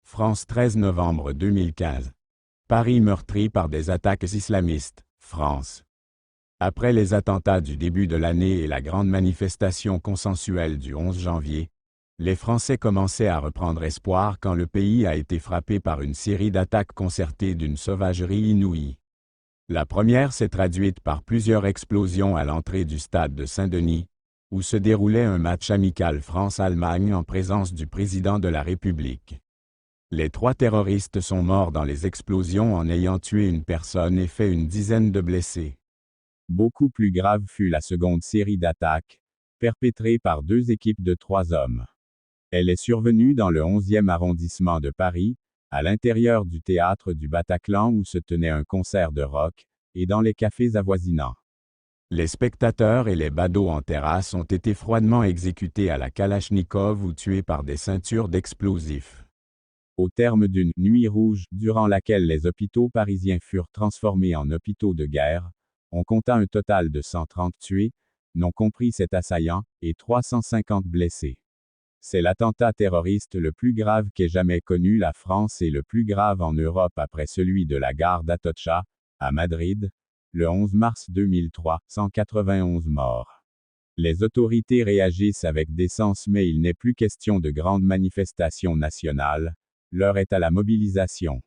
France 13 novembre 2015. Paris meurtri par des attaques islamistes, France. Après les attentats du début de l'année et la grande manifestation consensuelle du 11 janvier, les Français commençaient à reprendre espoir quand le pays a été frappé par une série d'attaques concertées d'une sauvagerie inouïe. La première s'est traduite par plusieurs explosions à l'entrée du stade de Saint-Denis, où se déroulait un match amical France-Allemagne en présence du président de la République. Les 3 terroristes sont morts dans les explosions en ayant tué une personne et fait une dizaine de blessés. Beaucoup plus grave fut la seconde série d'attaques, perpétrée par 2 équipes de 3 hommes. Elle est survenue dans le 11e arrondissement de Paris, à l'intérieur du théâtre du Bataclan où se tenait un concert de rock, et dans les cafés avoisinants. Les spectateurs et les badauds en terrasse ont été froidement exécutés à la Kalachnikov ou tués par des ceintures d'explosifs. Au terme d'une « nuit rouge » durant laquelle les hôpitaux parisiens furent transformés en hôpitaux de guerre, on compta un total de 130 tués, non compris cet assaillant, et 350 blessés. C'est l'attentat terroriste le plus grave qu'ait jamais connu la France et le plus grave en Europe après celui de la gare d'Atocha, à Madrid, le 11 mars 2003, 191 morts. Les autorités réagissent avec décence mais il n'est plus question de grandes manifestations nationales, l'heure est à la mobilisation.